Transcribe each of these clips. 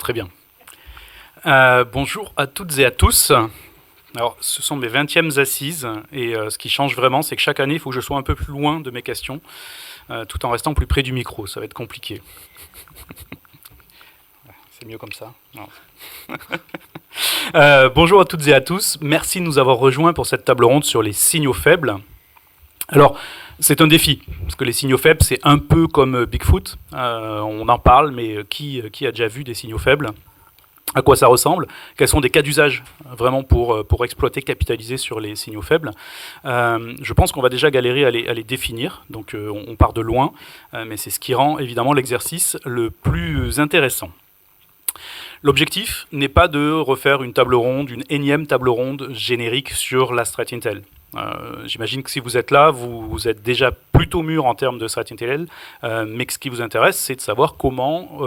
Très bien. Bonjour à toutes et à tous. Alors, ce sont mes 20e assises et ce qui change vraiment, c'est que chaque année, il faut que je sois un peu plus loin de mes questions, tout en restant plus près du micro. Ça va être compliqué. C'est mieux comme ça. Bonjour à toutes et à tous. Merci de nous avoir rejoints pour cette table ronde sur les signaux faibles. Alors, c'est un défi, parce que les signaux faibles, c'est un peu comme Bigfoot. On en parle, mais qui a déjà vu des signaux faibles ? À quoi ça ressemble? Quels sont des cas d'usage vraiment pour exploiter, capitaliser sur les signaux faibles? Je pense qu'on va déjà galérer à les définir, donc on part de loin, mais c'est ce qui rend évidemment l'exercice le plus intéressant. L'objectif n'est pas de refaire une table ronde, une énième table ronde générique sur la Threat Intel. J'imagine que si vous êtes là, vous êtes déjà plutôt mûr en termes de Threat Intel, mais que ce qui vous intéresse, c'est de savoir comment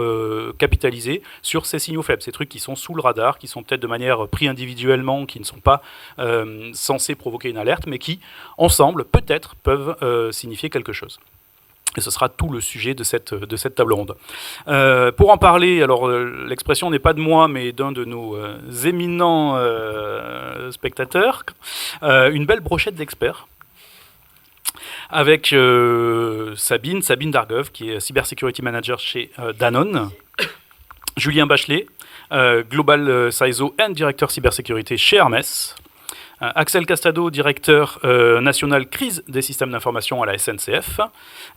capitaliser sur ces signaux faibles, ces trucs qui sont sous le radar, qui sont peut-être de manière pris individuellement, qui ne sont pas censés provoquer une alerte, mais qui, ensemble, peut-être peuvent signifier quelque chose. Et ce sera tout le sujet de cette table ronde. Pour en parler, alors l'expression n'est pas de moi, mais d'un de nos éminents spectateurs, une belle brochette d'experts, avec Sabine Dargov, qui est Cybersecurity Manager chez Danone, Julien Bachelet, Global CISO and Directeur Cybersécurité chez Hermès, Axel Castado, directeur national crise des systèmes d'information à la SNCF,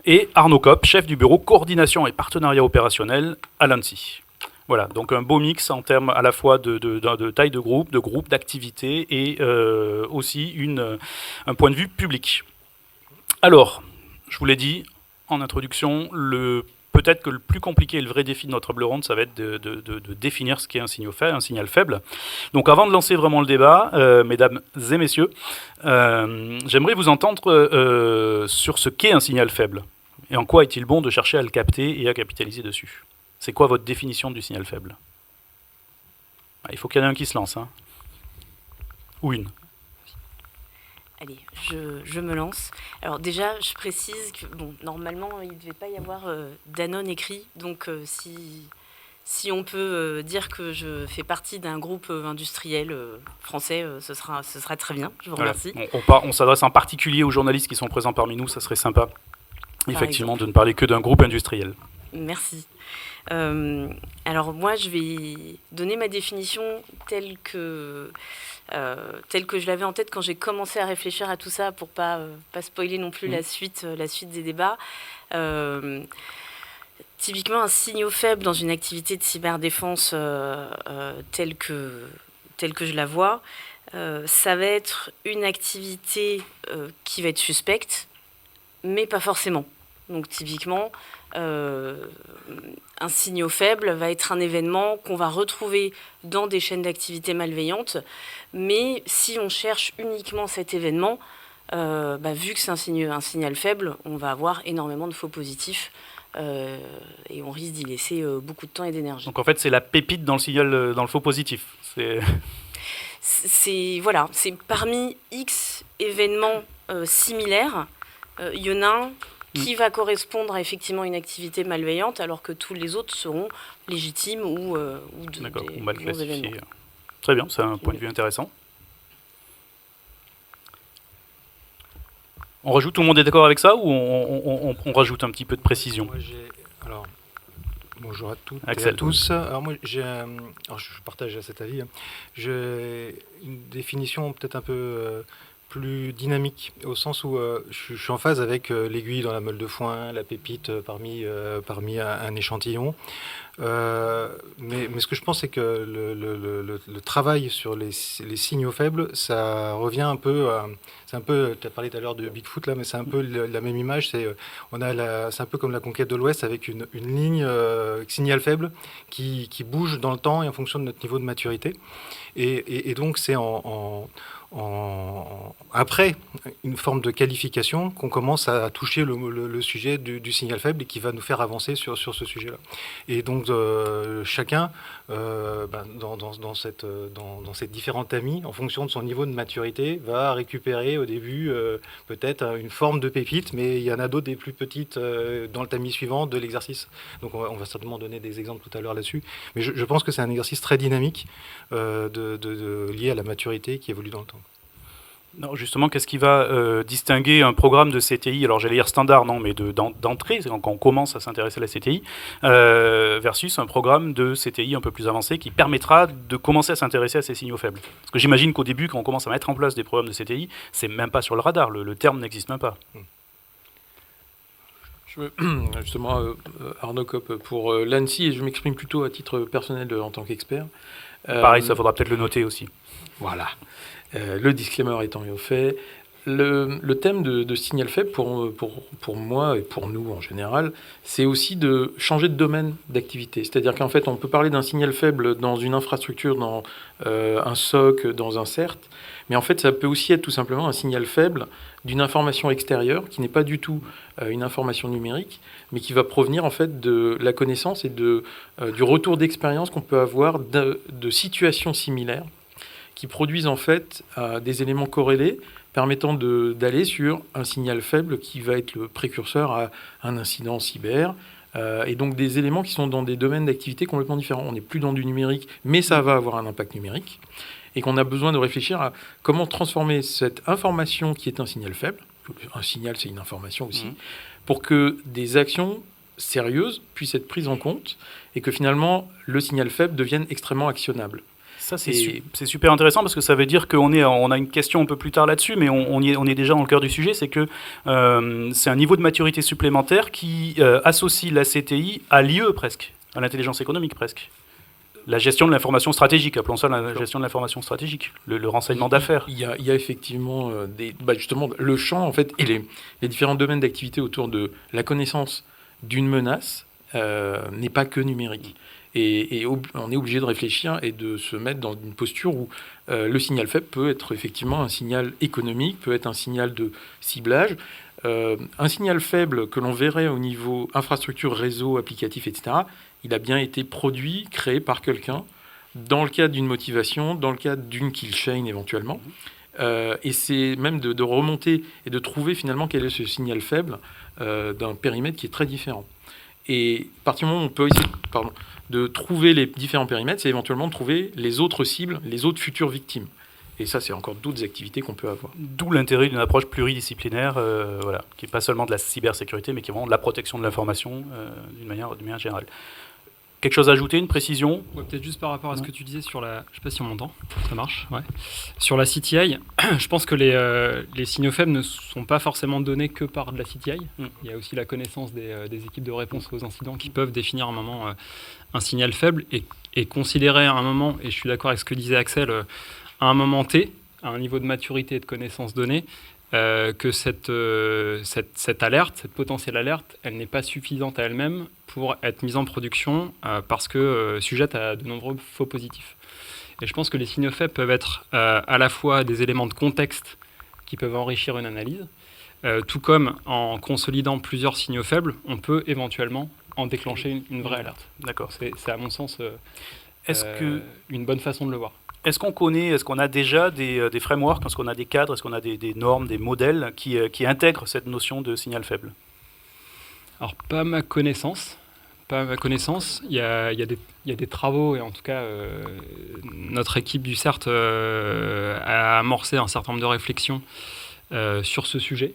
et Arnaud Kopp, chef du bureau coordination et partenariat opérationnel à l'ANSSI. Voilà, donc un beau mix en termes à la fois de taille de groupe, d'activité et aussi un point de vue public. Alors, je vous l'ai dit en introduction, peut-être que le plus compliqué et le vrai défi de notre table ronde, ça va être de définir ce qu'est un signal faible. Donc avant de lancer vraiment le débat, mesdames et messieurs, j'aimerais vous entendre sur ce qu'est un signal faible. Et en quoi est-il bon de chercher à le capter et à capitaliser dessus? C'est quoi votre définition du signal faible? Il faut qu'il y en ait un qui se lance. Hein. Ou une. Allez, je me lance. Alors déjà, je précise que normalement, il ne devait pas y avoir Danone écrit. Donc si on peut dire que je fais partie d'un groupe industriel français, ce sera très bien. Je vous remercie. Voilà. On s'adresse en particulier aux journalistes qui sont présents parmi nous. Ça serait sympa, effectivement, de ne parler que d'un groupe industriel. Merci. Alors moi, je vais donner ma définition telle que je l'avais en tête quand j'ai commencé à réfléchir à tout ça pour pas spoiler non plus la suite des débats. Typiquement, un signal faible dans une activité de cyberdéfense telle que je la vois, ça va être une activité qui va être suspecte, mais pas forcément. Donc typiquement, un signal faible va être un événement qu'on va retrouver dans des chaînes d'activité malveillantes, mais si on cherche uniquement cet événement, vu que c'est un signal faible, on va avoir énormément de faux positifs et on risque d'y laisser beaucoup de temps et d'énergie. Donc en fait, c'est la pépite dans le faux positif. C'est parmi X événements similaires, il y en a un qui va correspondre à effectivement une activité malveillante, alors que tous les autres seront légitimes ou mal classifiés. Très bien, c'est un point de vue intéressant. On rajoute, tout le monde est d'accord avec ça, ou on rajoute un petit peu de précision? Alors, bonjour à toutes Axel. Et à tous. Alors moi, je partage cet avis. J'ai une définition peut-être un peu plus dynamique, au sens où je suis en phase avec l'aiguille dans la meule de foin, la pépite parmi un échantillon. Mais ce que je pense, c'est que le travail sur les signaux faibles, ça revient un peu... c'est un peu, tu as parlé tout à l'heure de Bigfoot, là, mais c'est un peu la même image. C'est un peu comme la conquête de l'Ouest, avec une ligne signal faible qui bouge dans le temps et en fonction de notre niveau de maturité. Et donc, c'est en après une forme de qualification qu'on commence à toucher le sujet du signal faible et qui va nous faire avancer sur ce sujet-là. Et donc chacun, dans ces différents tamis, en fonction de son niveau de maturité, va récupérer au début peut-être une forme de pépite, mais il y en a d'autres des plus petites dans le tamis suivant de l'exercice. Donc on va certainement donner des exemples tout à l'heure là-dessus. Mais je pense que c'est un exercice très dynamique lié à la maturité qui évolue dans le temps. Non, justement, qu'est-ce qui va distinguer un programme de CTI, alors j'allais dire standard, non, mais d'entrée, c'est quand on commence à s'intéresser à la CTI, versus un programme de CTI un peu plus avancé qui permettra de commencer à s'intéresser à ces signaux faibles. Parce que j'imagine qu'au début, quand on commence à mettre en place des programmes de CTI, c'est même pas sur le radar, le terme n'existe même pas. Justement, Arnaud Kopp pour l'ANSSI, et je m'exprime plutôt à titre personnel en tant qu'expert. Pareil, ça faudra peut-être le noter aussi. Voilà. Le disclaimer étant fait, le thème de signal faible, pour moi et pour nous en général, c'est aussi de changer de domaine d'activité. C'est-à-dire qu'en fait, on peut parler d'un signal faible dans une infrastructure, dans un SOC, dans un CERT, mais en fait, ça peut aussi être tout simplement un signal faible d'une information extérieure qui n'est pas du tout une information numérique, mais qui va provenir en fait de la connaissance et du retour d'expérience qu'on peut avoir de situations similaires qui produisent en fait des éléments corrélés permettant d'aller sur un signal faible qui va être le précurseur à un incident cyber, et donc des éléments qui sont dans des domaines d'activité complètement différents. On n'est plus dans du numérique, mais ça va avoir un impact numérique, et qu'on a besoin de réfléchir à comment transformer cette information qui est un signal faible, un signal c'est une information aussi, pour que des actions sérieuses puissent être prises en compte, et que finalement le signal faible devienne extrêmement actionnable. Ça, c'est super intéressant parce que ça veut dire qu'on a une question un peu plus tard là-dessus, mais on est déjà dans le cœur du sujet, c'est que c'est un niveau de maturité supplémentaire qui associe la CTI à l'IE presque, à l'intelligence économique presque. La gestion de l'information stratégique, appelons ça la gestion de l'information stratégique, le renseignement d'affaires. Il y a effectivement justement le champ en fait, et les différents domaines d'activité autour de la connaissance d'une menace n'est pas que numérique. Et on est obligé de réfléchir et de se mettre dans une posture où le signal faible peut être effectivement un signal économique, peut être un signal de ciblage. Un signal faible que l'on verrait au niveau infrastructure, réseau, applicatif, etc., il a bien été produit, créé par quelqu'un, dans le cadre d'une motivation, dans le cadre d'une kill chain éventuellement. Et c'est même de remonter et de trouver finalement quel est ce signal faible d'un périmètre qui est très différent. Et à partir du moment où on peut essayer de trouver les différents périmètres, c'est éventuellement de trouver les autres cibles, les autres futures victimes. Et ça, c'est encore d'autres activités qu'on peut avoir. D'où l'intérêt d'une approche pluridisciplinaire, qui n'est pas seulement de la cybersécurité, mais qui est vraiment de la protection de l'information d'une manière générale. Quelque chose à ajouter, une précision ? Ouais, peut-être juste par rapport à ce que tu disais sur la... Je ne sais pas si on m'entend, ça marche, ouais. Sur la CTI, je pense que les signaux faibles ne sont pas forcément donnés que par de la CTI. Il y a aussi la connaissance des équipes de réponse aux incidents qui peuvent définir à un moment un signal faible et considérer à un moment, et je suis d'accord avec ce que disait Axel, à un moment T, à un niveau de maturité et de connaissance donnée, que cette alerte, cette potentielle alerte, elle n'est pas suffisante à elle-même pour être mise en production parce que sujette à de nombreux faux positifs. Et je pense que les signaux faibles peuvent être à la fois des éléments de contexte qui peuvent enrichir une analyse, tout comme en consolidant plusieurs signaux faibles, on peut éventuellement en déclencher une vraie alerte. D'accord. C'est à mon sens une bonne façon de le voir. Est-ce qu'on a déjà des frameworks, est-ce qu'on a des cadres, est-ce qu'on a des normes, des modèles qui intègrent cette notion de signal faible ? Alors, pas à ma connaissance. Il y a des travaux, et en tout cas, notre équipe du CERT a amorcé un certain nombre de réflexions sur ce sujet,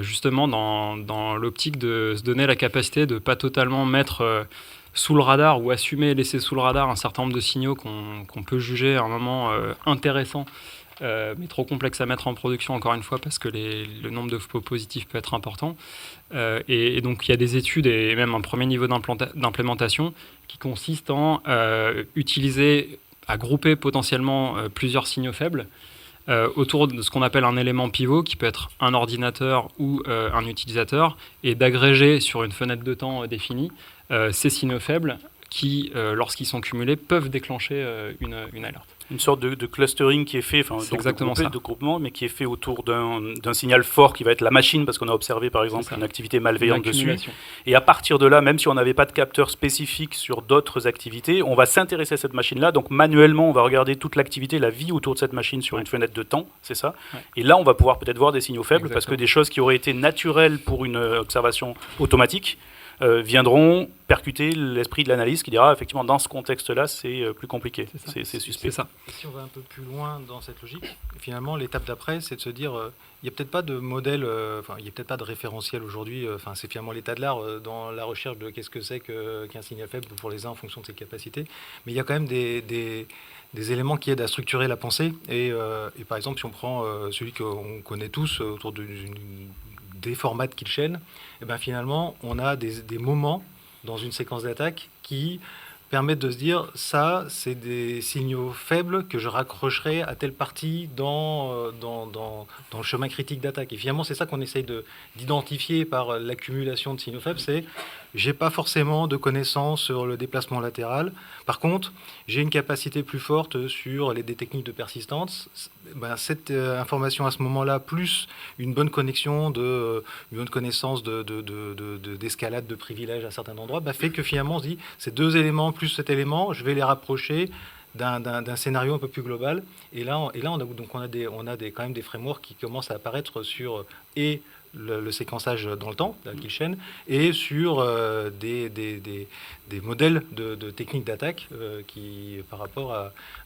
justement dans l'optique de se donner la capacité de ne pas totalement mettre... sous le radar ou assumer et laisser sous le radar un certain nombre de signaux qu'on peut juger à un moment intéressant, mais trop complexe à mettre en production, encore une fois, parce que le nombre de faux positifs peut être important. Et donc, il y a des études et même un premier niveau d'implémentation qui consiste en utiliser, à grouper potentiellement plusieurs signaux faibles autour de ce qu'on appelle un élément pivot, qui peut être un ordinateur ou un utilisateur, et d'agréger sur une fenêtre de temps définie ces signaux faibles qui, lorsqu'ils sont cumulés, peuvent déclencher une alerte. Une sorte de clustering qui est fait, enfin, C'est donc exactement de groupement, mais qui est fait autour d'un signal fort qui va être la machine, parce qu'on a observé par exemple une activité malveillante dessus. L'accumulation. Et à partir de là, même si on n'avait pas de capteur spécifique sur d'autres activités, on va s'intéresser à cette machine-là. Donc manuellement, on va regarder toute l'activité, la vie autour de cette machine sur une fenêtre de temps, c'est ça. Ouais. Et là, on va pouvoir peut-être voir des signaux faibles, parce que Exactement. des choses qui auraient été naturelles pour une observation automatique viendront percuter l'esprit de l'analyse qui dira effectivement dans ce contexte-là c'est plus compliqué, C'est ça. c'est suspect. C'est ça. Si on va un peu plus loin dans cette logique, finalement, l'étape d'après, c'est de se dire, il n'y a peut-être pas de modèle, il n'y a peut-être pas de référentiel aujourd'hui, c'est finalement l'état de l'art dans la recherche de qu'est-ce que c'est qu'un signal faible pour les uns en fonction de ses capacités, mais il y a quand même des éléments qui aident à structurer la pensée, et par exemple, si on prend celui qu'on connaît tous autour des formats de kill chain, et ben finalement, on a des moments dans une séquence d'attaque qui permettent de se dire ça, c'est des signaux faibles que je raccrocherai à telle partie dans le chemin critique d'attaque. Et finalement, c'est ça qu'on essaye d'identifier par l'accumulation de signaux faibles, c'est j'ai pas forcément de connaissances sur le déplacement latéral. Par contre, j'ai une capacité plus forte sur des techniques de persistance. Ben, cette information à ce moment-là, plus une bonne connexion, une bonne connaissance d'escalade, de privilèges à certains endroits, ben, fait que finalement on se dit ces deux éléments plus cet élément, je vais les rapprocher d'un scénario un peu plus global. Et là, on a quand même des frameworks qui commencent à apparaître sur le séquençage dans le temps, la kill chain, et sur des modèles de techniques d'attaque qui par rapport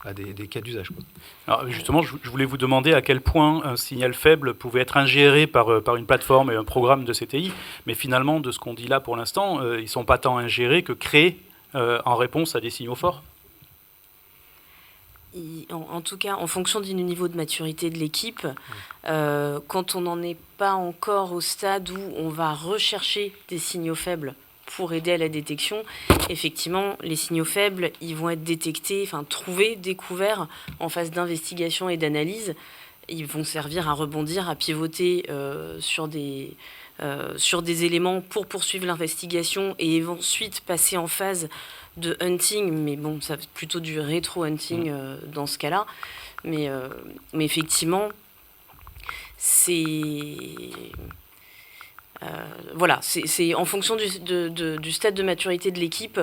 à des cas d'usage, quoi. Alors justement, je voulais vous demander à quel point un signal faible pouvait être ingéré par une plateforme et un programme de CTI, mais finalement, de ce qu'on dit là pour l'instant, ils ne sont pas tant ingérés que créés en réponse à des signaux forts. En tout cas, en fonction du niveau de maturité de l'équipe, quand on n'en est pas encore au stade où on va rechercher des signaux faibles pour aider à la détection, effectivement, les signaux faibles, ils vont être détectés, trouvés, découverts en phase d'investigation et d'analyse. Ils vont servir à rebondir, à pivoter sur des éléments pour poursuivre l'investigation et ensuite passer en phase de hunting, mais bon, ça plutôt du rétro-hunting dans ce cas-là. Mais effectivement, c'est en fonction du stade de maturité de l'équipe.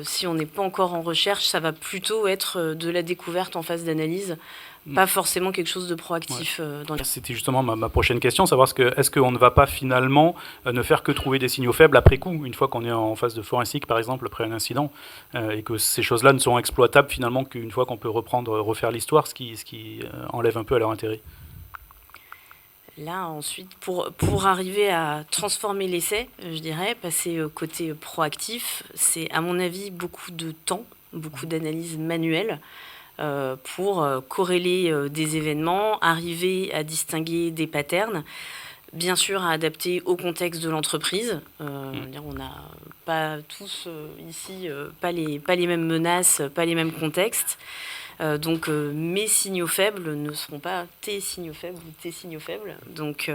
Si on n'est pas encore en recherche, ça va plutôt être de la découverte en phase d'analyse, pas forcément quelque chose de proactif. C'était justement ma prochaine question, savoir est-ce qu'on ne va pas finalement ne faire que trouver des signaux faibles après coup, une fois qu'on est en phase de forensique par exemple, après un incident, et que ces choses-là ne sont exploitables finalement qu'une fois qu'on peut refaire l'histoire, ce qui enlève un peu à leur intérêt. Là, ensuite, pour arriver à transformer l'essai, je dirais, passer côté proactif, c'est à mon avis beaucoup de temps, beaucoup d'analyse manuelle pour corréler des événements, arriver à distinguer des patterns, bien sûr à adapter au contexte de l'entreprise. On n'a pas tous ici pas les mêmes menaces, pas les mêmes contextes. Donc mes signaux faibles ne seront pas tes signaux faibles ou tes signaux faibles. Donc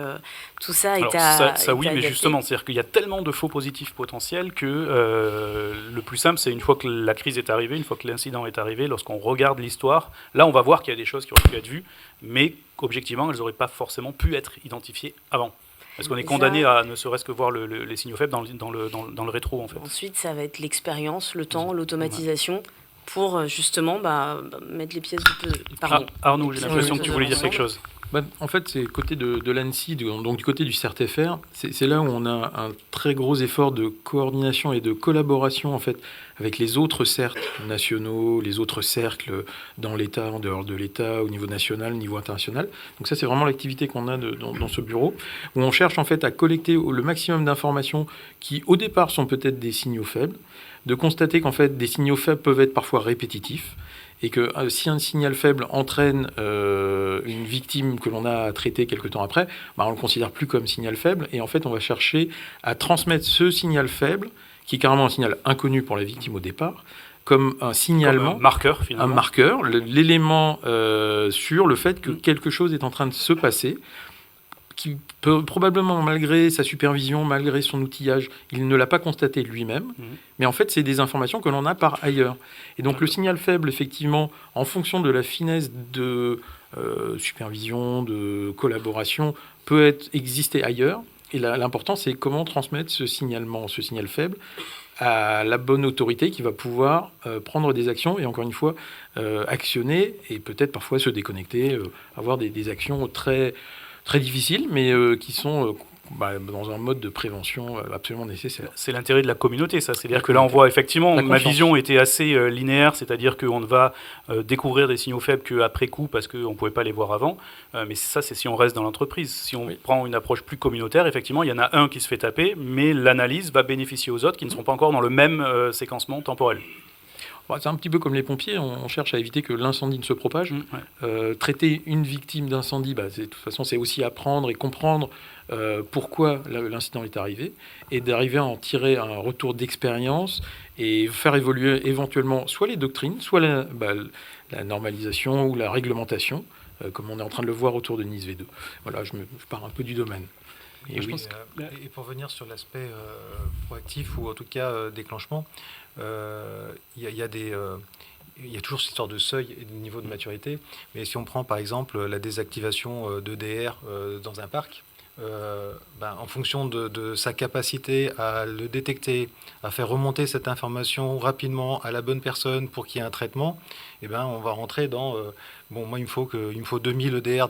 tout ça est ça oui, mais justement, c'est-à-dire qu'il y a tellement de faux positifs potentiels que le plus simple, c'est une fois que la crise est arrivée, une fois que l'incident est arrivé, lorsqu'on regarde l'histoire, là on va voir qu'il y a des choses qui auraient pu être vues, mais objectivement, elles n'auraient pas forcément pu être identifiées avant. Parce qu'on est condamné à ne serait-ce que voir les signaux faibles dans le rétro, en fait. Ensuite, ça va être l'expérience, le temps, l'automatisation, pour justement mettre les pièces du puzzle. Pardon. Arnaud, j'ai l'impression que tu voulais dire quelque chose. En fait, c'est côté de l'ANSSI, donc du côté du CERT-FR, c'est là où on a un très gros effort de coordination et de collaboration en fait avec les autres CERT nationaux, les autres cercles dans l'État, en dehors de l'État, au niveau national, au niveau international. Donc ça, c'est vraiment l'activité qu'on a dans ce bureau, où on cherche en fait à collecter le maximum d'informations qui, au départ, sont peut-être des signaux faibles, de constater qu'en fait, des signaux faibles peuvent être parfois répétitifs, et que si un signal faible entraîne une victime que l'on a à traiter quelque temps après, on ne le considère plus comme signal faible, et en fait, on va chercher à transmettre ce signal faible, qui est carrément un signal inconnu pour la victime au départ, comme un signalement, comme un marqueur, finalement. Un marqueur, l'élément sur le fait que quelque chose est en train de se passer, qui peut, probablement malgré sa supervision, malgré son outillage, il ne l'a pas constaté lui-même, mais en fait c'est des informations que l'on a par ailleurs. Et donc le signal faible, effectivement, en fonction de la finesse de supervision, de collaboration, peut exister ailleurs. Et l'important, c'est comment transmettre ce signal faible à la bonne autorité qui va pouvoir prendre des actions et encore une fois actionner et peut-être parfois se déconnecter, avoir des actions très, très difficiles mais qui sont dans un mode de prévention absolument nécessaire. C'est l'intérêt de la communauté, ça. C'est-à-dire que là, on voit effectivement, ma vision était assez linéaire, c'est-à-dire qu'on ne va découvrir des signaux faibles qu'après coup parce qu'on ne pouvait pas les voir avant. Mais ça, c'est si on reste dans l'entreprise. Si on prend une approche plus communautaire, effectivement, il y en a un qui se fait taper, mais l'analyse va bénéficier aux autres qui ne seront pas encore dans le même séquencement temporel. C'est un petit peu comme les pompiers, on cherche à éviter que l'incendie ne se propage. Traiter une victime d'incendie, de toute façon, c'est aussi apprendre et comprendre pourquoi l'incident est arrivé et d'arriver à en tirer un retour d'expérience et faire évoluer éventuellement soit les doctrines, soit la normalisation ou la réglementation, comme on est en train de le voir autour de Nice V2. Voilà, je pars un peu du domaine. Et pour venir sur l'aspect proactif ou en tout cas déclenchement, il y a toujours cette histoire de seuil et de niveau de maturité. Mais si on prend par exemple la désactivation d'EDR dans un parc, en fonction de sa capacité à le détecter, à faire remonter cette information rapidement à la bonne personne pour qu'il y ait un traitement, on va rentrer dans moi il me faut 2000 EDR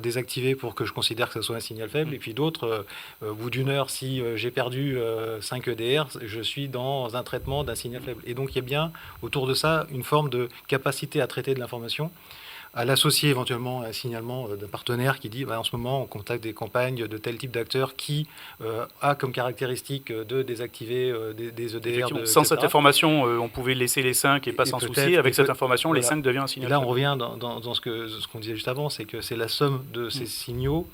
désactivés pour que je considère que ce soit un signal faible, et puis d'autres au bout d'une heure, si j'ai perdu 5 EDR, je suis dans un traitement d'un signal faible. Et donc il y a bien autour de ça une forme de capacité à traiter de l'information, à l'associer éventuellement à un signalement d'un partenaire qui dit en ce moment on contacte des campagnes de tel type d'acteurs qui a comme caractéristique de désactiver des EDR. Sans cette information, on pouvait laisser les 5 et pas s'en soucier. Avec cette information, les 5 devient un signal. Et là, on revient dans ce qu'on disait juste avant, c'est que c'est la somme de ces signaux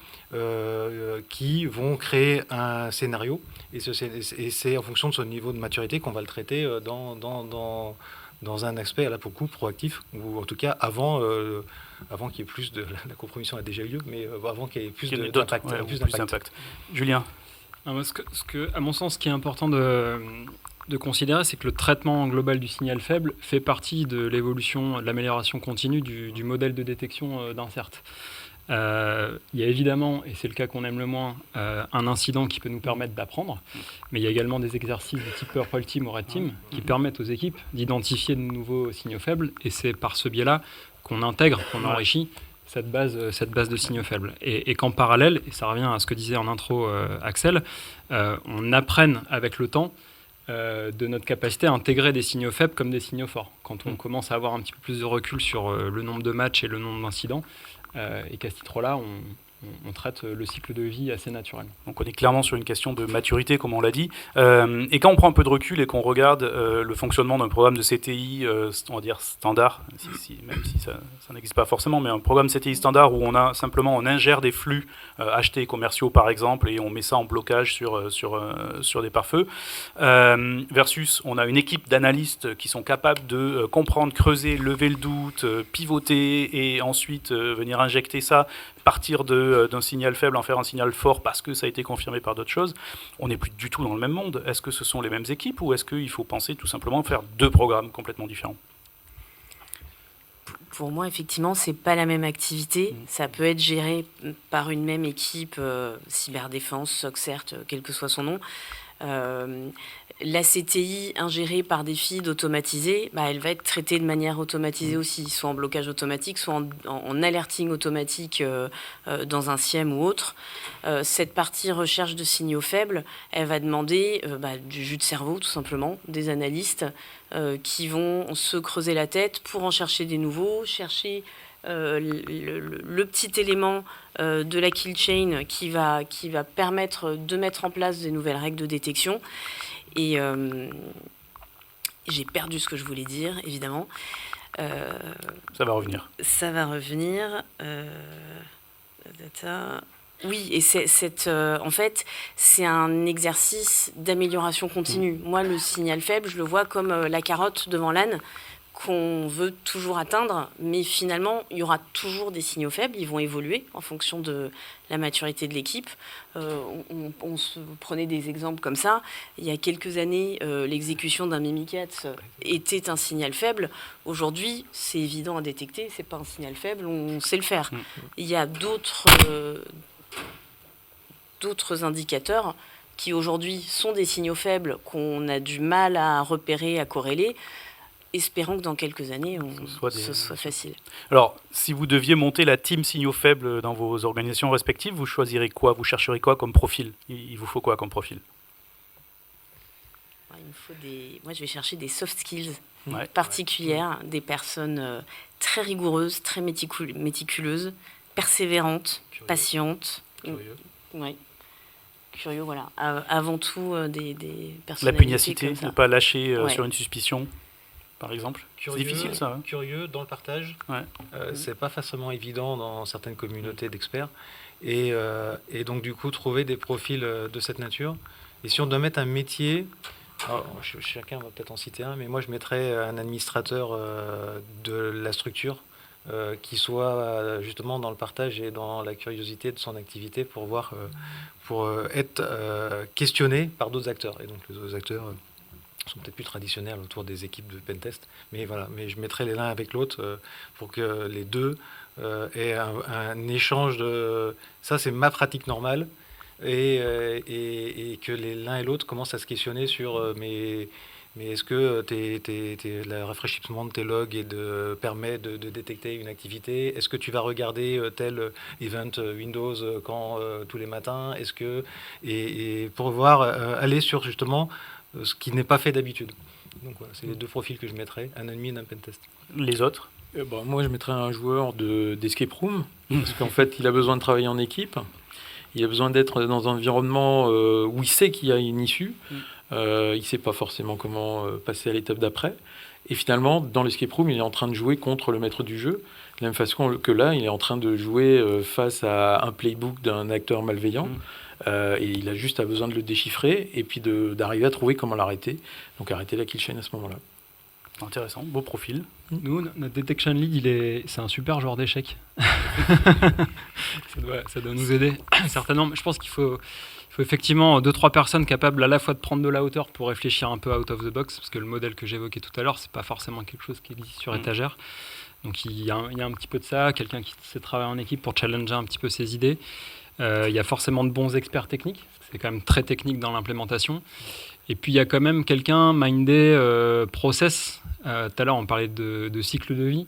qui vont créer un scénario. Et c'est en fonction de son niveau de maturité qu'on va le traiter dans un aspect là pour le coup proactif, ou en tout cas avant qu'il y ait plus de la compromission a déjà eu lieu, mais avant qu'il y ait plus d'impact. Julien. À mon sens, ce qui est important de considérer, c'est que le traitement global du signal faible fait partie de l'évolution, de l'amélioration continue du modèle de détection d'Insert. Il y a évidemment, et c'est le cas qu'on aime le moins, un incident qui peut nous permettre d'apprendre, mais il y a également des exercices de type Purple Team ou Red Team qui permettent aux équipes d'identifier de nouveaux signaux faibles, et c'est par ce biais-là qu'on intègre, qu'on enrichit cette base de signaux faibles. Et qu'en parallèle, et ça revient à ce que disait en intro Axel, on apprenne avec le temps de notre capacité à intégrer des signaux faibles comme des signaux forts. Quand on commence à avoir un petit peu plus de recul sur le nombre de matchs et le nombre d'incidents, et qu'à ce titre-là, on traite le cycle de vie assez naturellement. Donc on est clairement sur une question de maturité, comme on l'a dit. Et quand on prend un peu de recul et qu'on regarde le fonctionnement d'un programme de CTI, on va dire standard, même si ça n'existe pas forcément, mais un programme CTI standard où on ingère des flux achetés commerciaux par exemple, et on met ça en blocage sur des pare-feux, versus on a une équipe d'analystes qui sont capables de comprendre, creuser, lever le doute, pivoter et ensuite venir injecter ça, partir d'un signal faible, en faire un signal fort parce que ça a été confirmé par d'autres choses. On n'est plus du tout dans le même monde. Est-ce que ce sont les mêmes équipes ou est-ce qu'il faut penser tout simplement faire 2 programmes complètement différents ? Pour moi, effectivement, c'est pas la même activité. Ça peut être géré par une même équipe, cyberdéfense, SOCCERT, quel que soit son nom. La CTI ingérée par des feeds automatisés, elle va être traitée de manière automatisée aussi, soit en blocage automatique, soit en alerting automatique dans un SIEM ou autre. Cette partie recherche de signaux faibles, elle va demander du jus de cerveau, tout simplement, des analystes qui vont se creuser la tête pour en chercher des nouveaux, chercher le petit élément de la kill chain qui va permettre de mettre en place des nouvelles règles de détection. Et j'ai perdu ce que je voulais dire, évidemment. Ça va revenir. Ça va revenir. Oui, et en fait, c'est un exercice d'amélioration continue. Moi, le signal faible, je le vois comme la carotte devant l'âne qu'on veut toujours atteindre, mais finalement, il y aura toujours des signaux faibles, ils vont évoluer en fonction de la maturité de l'équipe. On se prenait des exemples comme ça. Il y a quelques années, l'exécution d'un Mimikat était un signal faible. Aujourd'hui, c'est évident à détecter, c'est pas un signal faible, on sait le faire. Il y a d'autres indicateurs qui aujourd'hui sont des signaux faibles qu'on a du mal à repérer, à corréler. Espérons que dans quelques années, ce soit facile. Alors, si vous deviez monter la team signaux faibles dans vos organisations respectives, vous choisirez quoi? Vous chercherez quoi comme profil? Il vous faut quoi comme profil? Il me faut Moi, je vais chercher des soft skills particulières, des personnes très rigoureuses, très méticuleuses, persévérantes, patientes. Curieux, voilà. Avant tout, des personnalités. La pugnacité, comme ça. ne pas lâcher sur une suspicion, par exemple. C'est difficile, ça. Hein. Curieux dans le partage. Ouais. C'est pas forcément évident dans certaines communautés d'experts. Et donc, du coup, trouver des profils de cette nature. Et si on doit mettre un métier, alors, chacun va peut-être en citer un, mais moi, je mettrais un administrateur de la structure qui soit justement dans le partage et dans la curiosité de son activité pour voir, pour être questionné par d'autres acteurs. Et donc, les autres acteurs sont peut-être plus traditionnels autour des équipes de pentest, mais voilà, mais je mettrai les l'un avec l'autre pour que les deux aient un échange de... Ça, c'est ma pratique normale, et que l'un et l'autre commencent à se questionner sur mais est-ce que le rafraîchissement de tes logs permet de détecter une activité? Est-ce que tu vas regarder tel event Windows tous les matins? Est-ce que et pour pouvoir aller sur justement ce qui n'est pas fait d'habitude. Donc voilà, c'est les deux profils que je mettrais, un admin et un pentest. Les autres? Moi, je mettrais un joueur d'escape room, parce qu'en fait, il a besoin de travailler en équipe. Il a besoin d'être dans un environnement où il sait qu'il y a une issue. Il ne sait pas forcément comment passer à l'étape d'après. Et finalement, dans l'escape room, il est en train de jouer contre le maître du jeu. De la même façon que là, il est en train de jouer face à un playbook d'un acteur malveillant. Et il a juste besoin de le déchiffrer et puis d'arriver à trouver comment l'arrêter. Donc arrêter la kill chain à ce moment-là. Intéressant, beau profil. Nous, notre detection lead, c'est un super joueur d'échecs. ça doit nous aider, certainement. Je pense qu'il faut effectivement 2-3 personnes capables à la fois de prendre de la hauteur pour réfléchir un peu out of the box, parce que le modèle que j'évoquais tout à l'heure, c'est pas forcément quelque chose qui existe sur étagère. Donc il y a un petit peu de ça, quelqu'un qui sait travailler en équipe pour challenger un petit peu ses idées. Il y a forcément de bons experts techniques, c'est quand même très technique dans l'implémentation. Et puis il y a quand même quelqu'un mindé process. Tout à l'heure on parlait de cycle de vie.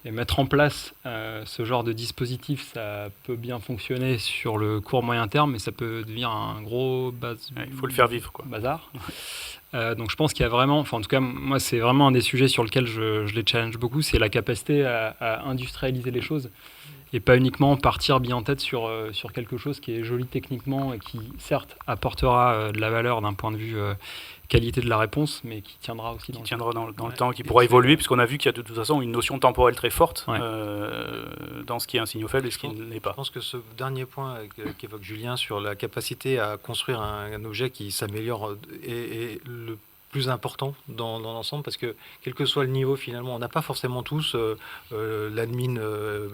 Et mettre en place ce genre de dispositif, ça peut bien fonctionner sur le court moyen terme, mais ça peut devenir un gros il faut le faire vivre, quoi. Bazar. Donc je pense qu'il y a vraiment, en tout cas moi c'est vraiment un des sujets sur lesquels je les challenge beaucoup, c'est la capacité à industrialiser les choses et pas uniquement partir bien en tête sur quelque chose qui est joli techniquement et qui certes apportera de la valeur d'un point de vue qualité de la réponse, mais qui tiendra aussi dans le temps, qui pourra évoluer, puisqu'on a vu qu'il y a de toute façon une notion temporelle très forte dans ce qui est un signal faible et ce qui ne l'est pas. Je pense que ce dernier point qu'évoque Julien sur la capacité à construire un objet qui s'améliore est le plus important dans l'ensemble, parce que quel que soit le niveau, finalement, on n'a pas forcément tous l'admin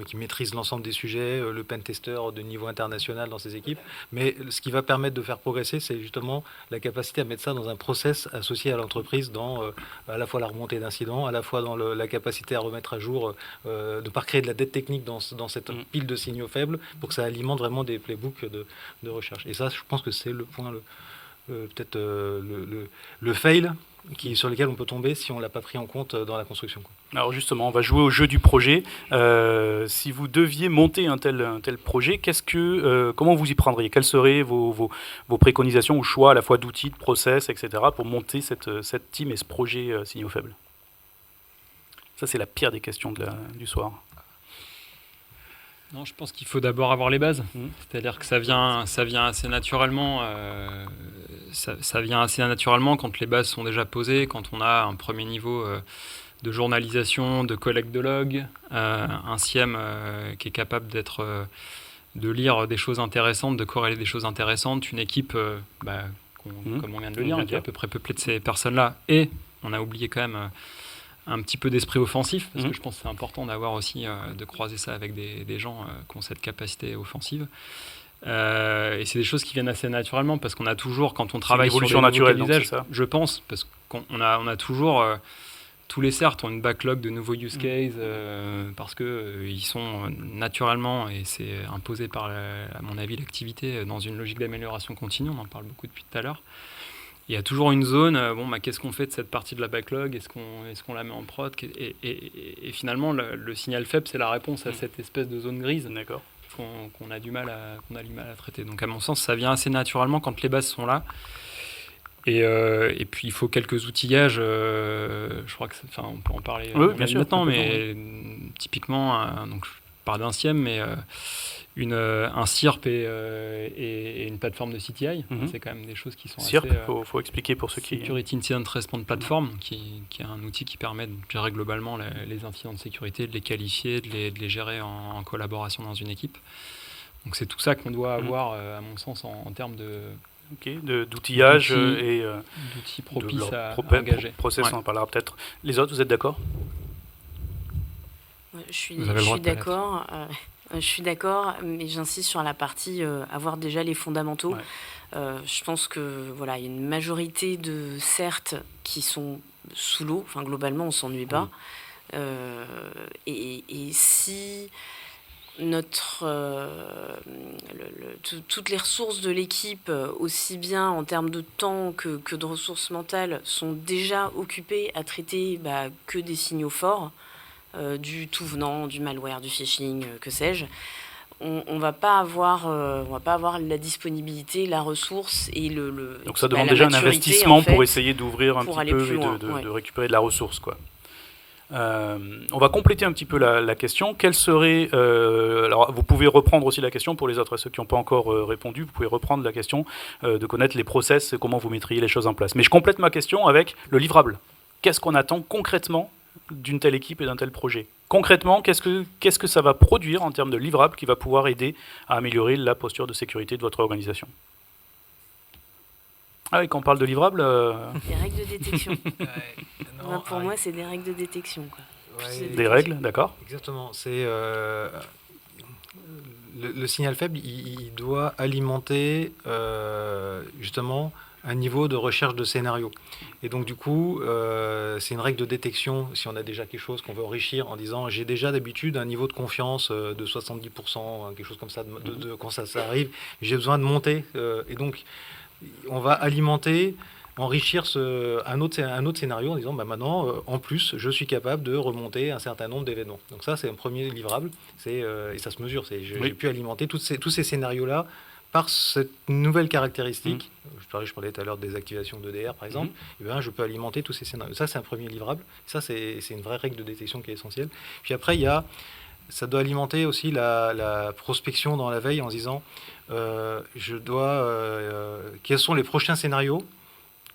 qui maîtrise l'ensemble des sujets, le pentester de niveau international dans ses équipes, mais ce qui va permettre de faire progresser, c'est justement la capacité à mettre ça dans un process associé à l'entreprise, dans à la fois la remontée d'incidents, à la fois dans la capacité à remettre à jour, de ne pas créer de la dette technique dans cette pile de signaux faibles, pour que ça alimente vraiment des playbooks de recherche. Et ça, je pense que c'est le point peut-être le fail sur lequel on peut tomber si on ne l'a pas pris en compte dans la construction. Alors justement, on va jouer au jeu du projet. Si vous deviez monter un tel projet, comment vous y prendriez? Quelles seraient vos préconisations ou choix à la fois d'outils, de process, etc. pour monter cette team et ce projet signaux faibles? Ça, c'est la pire des questions du soir. Non, je pense qu'il faut d'abord avoir les bases. C'est-à-dire que ça vient assez naturellement. Ça vient assez naturellement quand les bases sont déjà posées, quand on a un premier niveau de journalisation, de collecte de logs, un SIEM qui est capable de lire des choses intéressantes, de corréler des choses intéressantes, une équipe, comme on vient de le dire, qui est à peu près peuplée de ces personnes-là. Et on a oublié quand même un petit peu d'esprit offensif, parce Mhm. que je pense que c'est important d'avoir aussi, de croiser ça avec des gens qui ont cette capacité offensive. Et c'est des choses qui viennent assez naturellement, parce qu'on a toujours, quand on travaille sur évolution les nouveaux naturelle, donc, usages, c'est ça. je pense, parce qu'on a toujours... tous les CERT ont une backlog de nouveaux use cases parce que ils sont naturellement, et c'est imposé par, à mon avis, l'activité dans une logique d'amélioration continue. On en parle beaucoup depuis tout à l'heure. Il y a toujours une zone, qu'est-ce qu'on fait de cette partie de la backlog? Est-ce qu'on la met en prod? Et finalement, le signal faible, c'est la réponse à cette espèce de zone grise D'accord. qu'on a du mal à traiter. Donc à mon sens, ça vient assez naturellement quand les bases sont là. Et puis il faut quelques outillages, je crois que on peut en parler Oui, bien sûr, maintenant, complètement, mais typiquement, donc je parle d'un SIEM, mais un SIRP et une plateforme de CTI, c'est quand même des choses qui sont SIRP, assez... faut expliquer pour ceux qui... Security Incident Response Platform, qui est un outil qui permet de gérer globalement les incidents de sécurité, de les qualifier, de les gérer en collaboration dans une équipe. Donc c'est tout ça qu'on doit avoir, à mon sens, en termes d'outillage d'outils, et d'outils propices à leur engager. process, Ouais. on en parlera peut-être. Les autres, vous êtes d'accord? Ouais, je suis Vous avez le droit de pas d'accord. Je suis d'accord, mais j'insiste sur la partie avoir déjà les fondamentaux. Ouais. Je pense que voilà, il y a une majorité de CERT qui sont sous l'eau. Enfin, globalement, on s'ennuie pas. Et si toutes les ressources de l'équipe, aussi bien en termes de temps que de ressources mentales, sont déjà occupées à traiter que des signaux forts, du tout venant, du malware, du phishing, que sais-je, on va pas avoir la disponibilité, la ressource et Donc ça demande la déjà un maturité, investissement en fait, pour essayer d'ouvrir un pour petit aller peu plus et loin, de récupérer de la ressource, quoi. On va compléter un petit peu la question. Quelle serait... alors, vous pouvez reprendre aussi la question pour les autres, ceux qui n'ont pas encore répondu. Vous pouvez reprendre la question de connaître les process et comment vous mettriez les choses en place. Mais je complète ma question avec le livrable. Qu'est-ce qu'on attend concrètement d'une telle équipe et d'un tel projet? Concrètement, qu'est-ce que ça va produire en termes de livrable qui va pouvoir aider à améliorer la posture de sécurité de votre organisation? Ah oui, quand on parle de livrable... Des règles de détection. Non, Pour moi, c'est des règles de détection, quoi. ouais, Des règles, d'accord. Exactement. C'est le signal faible, il doit alimenter justement un niveau de recherche de scénario. Et donc du coup, c'est une règle de détection. Si on a déjà quelque chose qu'on veut enrichir en disant j'ai déjà d'habitude un niveau de confiance de 70%, quelque chose comme ça, quand ça arrive, j'ai besoin de monter. Et donc on va alimenter, enrichir un autre scénario en disant maintenant, en plus, je suis capable de remonter un certain nombre d'événements. Donc ça, c'est un premier livrable, et ça se mesure. J'ai pu alimenter tous ces scénarios-là par cette nouvelle caractéristique. Je parlais tout à l'heure de désactivation d'EDR, par exemple. Et bien, je peux alimenter tous ces scénarios. Ça, c'est un premier livrable. Ça, c'est une vraie règle de détection qui est essentielle. Puis après, ça doit alimenter aussi la prospection dans la veille en se disant quels sont les prochains scénarios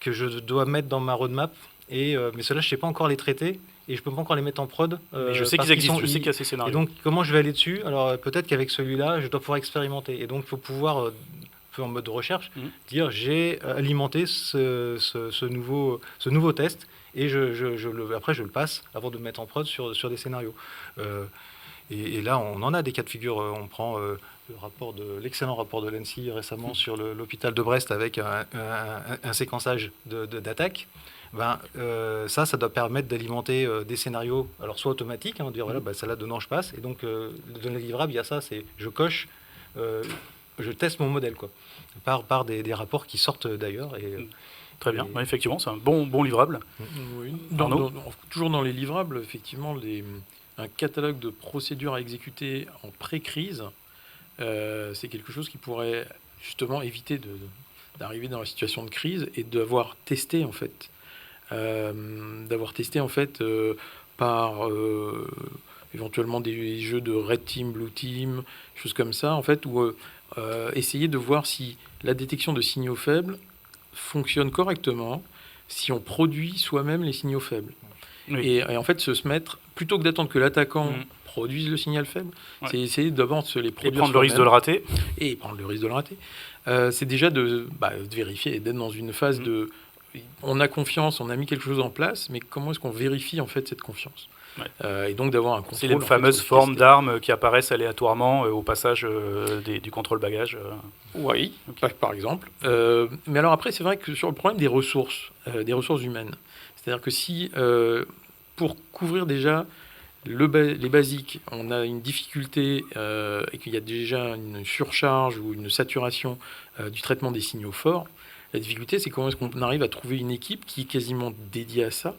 que je dois mettre dans ma roadmap, mais ceux-là, je ne sais pas encore les traiter et je ne peux pas encore les mettre en prod. Mais je sais qu'ils existent, je sais qu'il y a ces scénarios. Et donc, comment je vais aller dessus? Alors, peut-être qu'avec celui-là, je dois pouvoir expérimenter. Et donc, il faut pouvoir, en mode de recherche, dire j'ai alimenté ce nouveau test et après, je le passe avant de le mettre en prod sur des scénarios. Et là, on en a des cas de figure. On prend l'excellent rapport de l'ANSSI récemment sur l'hôpital de Brest avec un séquençage d'attaques. Ça doit permettre d'alimenter des scénarios, alors soit automatiques, de dire voilà, celle-là dedans je passe. Et donc, dans le livrable, il y a ça, c'est je coche, je teste mon modèle, quoi, par des rapports qui sortent d'ailleurs. Très bien, oui, effectivement, c'est un bon livrable. Oui. Toujours dans les livrables, effectivement, un catalogue de procédures à exécuter en pré-crise, c'est quelque chose qui pourrait justement éviter d'arriver dans la situation de crise et d'avoir testé en fait, par éventuellement des jeux de Red Team, Blue Team, choses comme ça en fait, où essayer de voir si la détection de signaux faibles fonctionne correctement, si on produit soi-même les signaux faibles. Oui. Et en fait, se mettre, plutôt que d'attendre que l'attaquant produise le signal faible, c'est essayer d'abord de se les produire. Et prendre le risque de le rater. Et prendre le risque de le rater. C'est déjà de vérifier et d'être dans une phase de on a confiance, on a mis quelque chose en place, mais comment est-ce qu'on vérifie en fait cette confiance ? Et donc d'avoir un contrôle. C'est les fameuses formes d'armes qui apparaissent aléatoirement au passage du contrôle bagage. Oui, par exemple. Mais alors après, c'est vrai que sur le problème des ressources humaines, c'est-à-dire que si, pour couvrir déjà les basiques, on a une difficulté et qu'il y a déjà une surcharge ou une saturation du traitement des signaux forts, la difficulté, c'est comment est-ce qu'on arrive à trouver une équipe qui est quasiment dédiée à ça.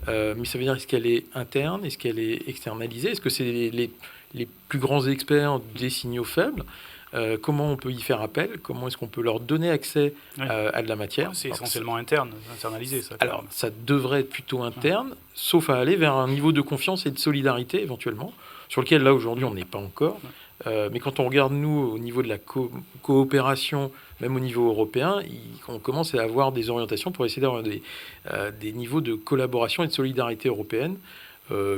Mais ça veut dire, est-ce qu'elle est interne? Est-ce qu'elle est externalisée? Est-ce que c'est les plus grands experts des signaux faibles? Comment on peut y faire appel? Comment est-ce qu'on peut leur donner accès à de la matière? C'est essentiellement internalisé, ça. Alors, ça devrait être plutôt interne, sauf à aller vers un niveau de confiance et de solidarité, éventuellement, sur lequel, là, aujourd'hui, on n'est pas encore. Mais quand on regarde, nous, au niveau de la coopération, même au niveau européen, on commence à avoir des orientations pour essayer d'avoir des niveaux de collaboration et de solidarité européenne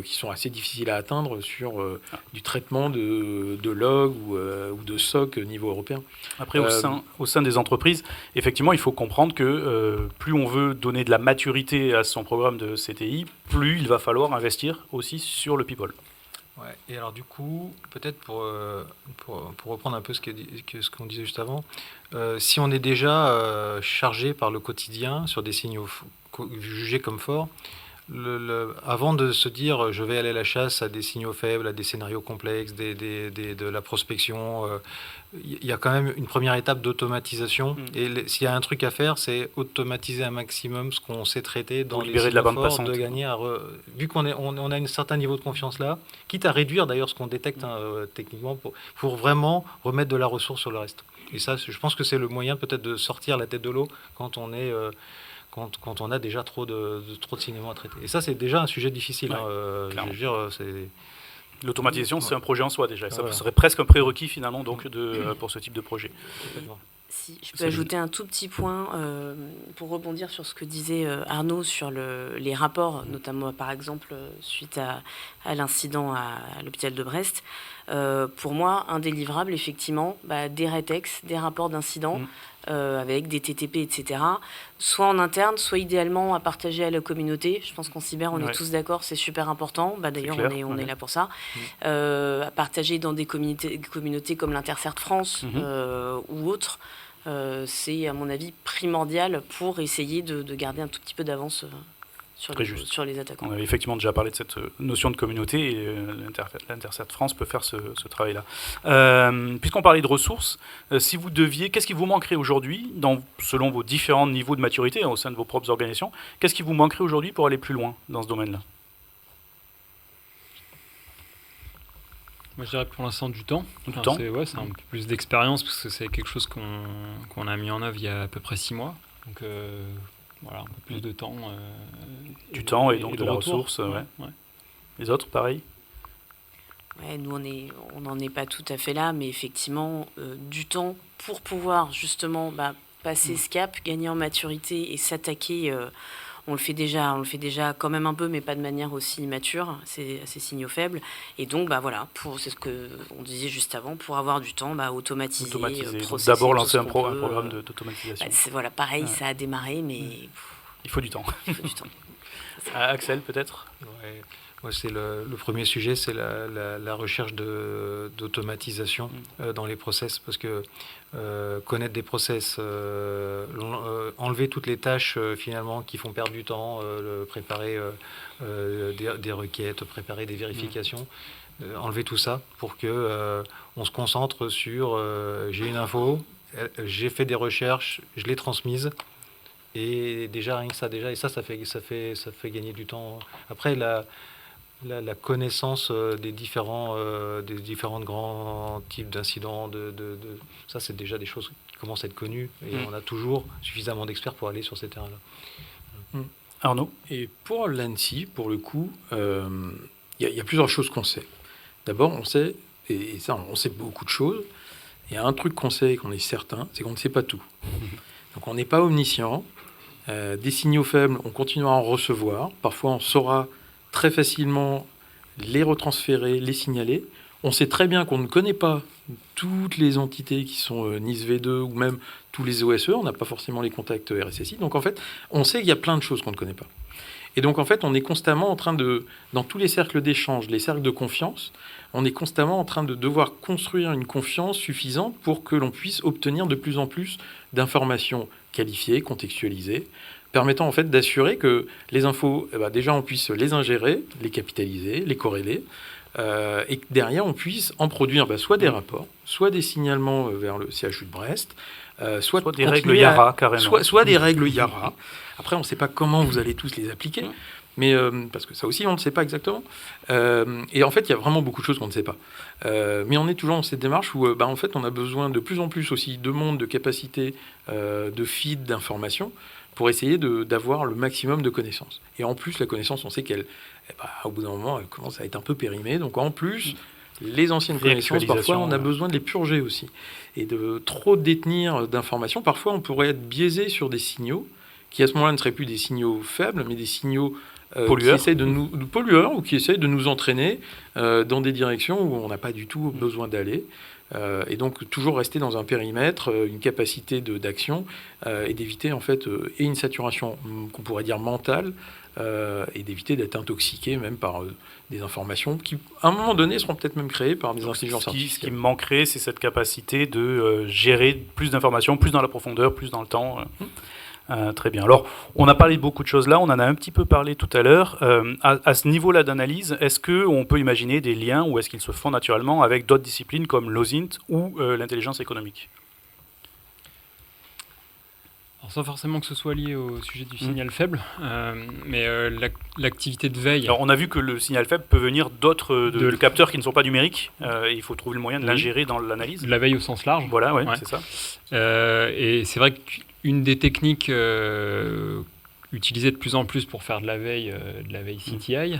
qui sont assez difficiles à atteindre sur du traitement de logs ou de SOC au niveau européen. Après, au sein des entreprises, effectivement, il faut comprendre que plus on veut donner de la maturité à son programme de CTI, plus il va falloir investir aussi sur le people. Ouais. Et alors du coup, peut-être pour reprendre un peu ce qu'on disait juste avant, si on est déjà chargé par le quotidien sur des signaux jugés comme forts, avant de se dire je vais aller à la chasse à des signaux faibles, à des scénarios complexes, de la prospection, il y a quand même une première étape d'automatisation. Et s'il y a un truc à faire, c'est automatiser un maximum ce qu'on sait traiter dans les signaux forts, de gagner vu qu'on a un certain niveau de confiance là, quitte à réduire d'ailleurs ce qu'on détecte techniquement pour vraiment remettre de la ressource sur le reste. Et ça, je pense que c'est le moyen peut-être de sortir la tête de l'eau quand on est... Quand on a déjà trop de signalements à traiter. Et ça, c'est déjà un sujet difficile. Je veux dire, l'automatisation, c'est un projet en soi déjà. Et ça serait presque un prérequis finalement donc, pour ce type de projet. Si je peux ajouter un tout petit point pour rebondir sur ce que disait Arnaud sur les rapports, notamment par exemple suite à l'incident à l'hôpital de Brest. Pour moi, un des livrables, effectivement, des rétex, des rapports d'incidents avec des TTP, etc. Soit en interne, soit idéalement à partager à la communauté. Je pense qu'en cyber, on est tous d'accord, c'est super important. D'ailleurs, on est là pour ça. À partager dans des communautés comme l'Intercert France ou autres. C'est, à mon avis, primordial pour essayer de garder un tout petit peu d'avance sur les attaquants. On avait effectivement déjà parlé de cette notion de communauté et l'Intercert France peut faire ce travail-là. Puisqu'on parlait de ressources, si vous deviez, qu'est-ce qui vous manquerait aujourd'hui, selon vos différents niveaux de maturité au sein de vos propres organisations, qu'est-ce qui vous manquerait aujourd'hui pour aller plus loin dans ce domaine-là? Moi, je dirais pour l'instant du temps. C'est un peu plus d'expérience parce que c'est quelque chose qu'on a mis en œuvre il y a à peu près 6 mois. Donc voilà, un peu plus de temps. Du temps et donc de la ressource. Ouais. Les autres, pareil? Nous, on n'en est pas tout à fait là, mais effectivement, du temps pour pouvoir justement passer ce cap, gagner en maturité et s'attaquer. On le fait déjà quand même un peu, mais pas de manière aussi mature, c'est ces signaux faibles. Et donc, c'est ce qu'on disait juste avant, pour avoir du temps, automatiser. D'abord lancer un programme d'automatisation. Pareil, ça a démarré, mais... Il faut du temps. Axel, peut-être? Ouais, c'est le premier sujet, c'est la recherche d'automatisation dans les process, parce que connaître des process, enlever toutes les tâches finalement qui font perdre du temps, préparer des requêtes, préparer des vérifications, enlever tout ça pour que on se concentre sur j'ai une info, j'ai fait des recherches, je l'ai transmise. Et déjà, rien que ça, et ça fait gagner du temps. Après, la connaissance des différents grands types d'incidents, ça, c'est déjà des choses qui commencent à être connues. Et on a toujours suffisamment d'experts pour aller sur ces terrains-là. Arnaud? Et pour l'ANSSI, pour le coup, il y a plusieurs choses qu'on sait. D'abord, on sait, et ça, on sait beaucoup de choses. Il y a un truc qu'on sait et qu'on est certain, c'est qu'on ne sait pas tout. Donc, on n'est pas omniscient. Des signaux faibles, on continuera à en recevoir. Parfois, on saura très facilement les retransférer, les signaler. On sait très bien qu'on ne connaît pas toutes les entités qui sont NIS V2 ou même tous les OSE, on n'a pas forcément les contacts RSSI. Donc en fait, on sait qu'il y a plein de choses qu'on ne connaît pas. Et donc en fait, on est constamment en train de, dans tous les cercles d'échange, les cercles de confiance, on est constamment en train de devoir construire une confiance suffisante pour que l'on puisse obtenir de plus en plus d'informations qualifiées, contextualisées, permettant en fait d'assurer que les infos, déjà on puisse les ingérer, les capitaliser, les corréler, et que derrière on puisse en produire soit des rapports, soit des signalements vers le CHU de Brest, soit des règles IARA, carrément. Soit des règles IARA. Après, on ne sait pas comment vous allez tous les appliquer, mais, parce que ça aussi, on ne sait pas exactement. Et en fait, il y a vraiment beaucoup de choses qu'on ne sait pas. Mais on est toujours dans cette démarche où en fait, on a besoin de plus en plus aussi de monde, de capacité, de feed, d'informations, pour essayer d'avoir le maximum de connaissances. Et en plus, la connaissance, on sait qu'elle, au bout d'un moment, elle commence à être un peu périmée. Donc en plus, les anciennes connaissances, parfois, on a besoin de les purger aussi. Et de trop détenir d'informations, parfois, on pourrait être biaisé sur des signaux qui, à ce moment-là, ne seraient plus des signaux faibles, mais des signaux pollueurs. Qui essayent de pollueurs ou qui essayent de nous entraîner dans des directions où on n'a pas du tout besoin d'aller. Et donc toujours rester dans un périmètre, une capacité d'action et d'éviter en fait et une saturation qu'on pourrait dire mentale et d'éviter d'être intoxiqué même par des informations qui à un moment donné seront peut-être même créées par des intelligences artificielles. Ce qui me manquerait, c'est cette capacité de gérer plus d'informations, plus dans la profondeur, plus dans le temps. Très bien. Alors, on a parlé de beaucoup de choses là, on en a un petit peu parlé tout à l'heure. À ce niveau-là d'analyse, est-ce qu'on peut imaginer des liens ou est-ce qu'ils se font naturellement avec d'autres disciplines comme l'OSINT ou l'intelligence économique ? Alors, sans forcément que ce soit lié au sujet du signal faible, mais l'activité de veille... Alors, on a vu que le signal faible peut venir d'autres de capteurs qui ne sont pas numériques. Et il faut trouver le moyen de l'ingérer dans l'analyse. De la veille au sens large. Voilà, ouais. C'est ça. Et c'est vrai qu'une des techniques utilisées de plus en plus pour faire de la veille CTI,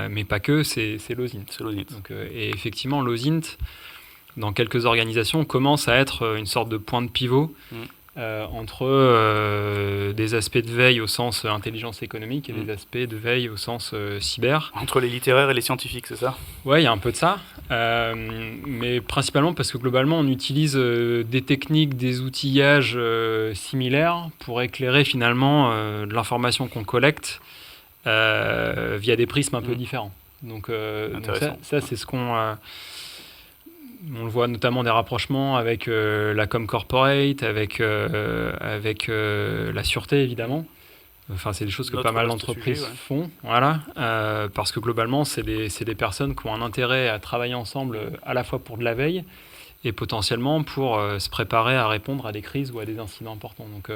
mais pas que, c'est l'OSINT. Donc, et effectivement, l'OSINT, dans quelques organisations, commence à être une sorte de point de pivot entre des aspects de veille au sens intelligence économique et des aspects de veille au sens cyber. Entre les littéraires et les scientifiques, c'est ça ? Ouais, il y a un peu de ça, mais principalement parce que globalement, on utilise des techniques, des outillages similaires pour éclairer finalement de l'information qu'on collecte via des prismes un peu différents. Donc ça c'est ce qu'on... on le voit notamment des rapprochements avec la com corporate, avec la sûreté évidemment. Enfin, c'est des choses que pas mal d'entreprises font, voilà, parce que globalement, c'est des personnes qui ont un intérêt à travailler ensemble à la fois pour de la veille et potentiellement pour se préparer à répondre à des crises ou à des incidents importants. Donc,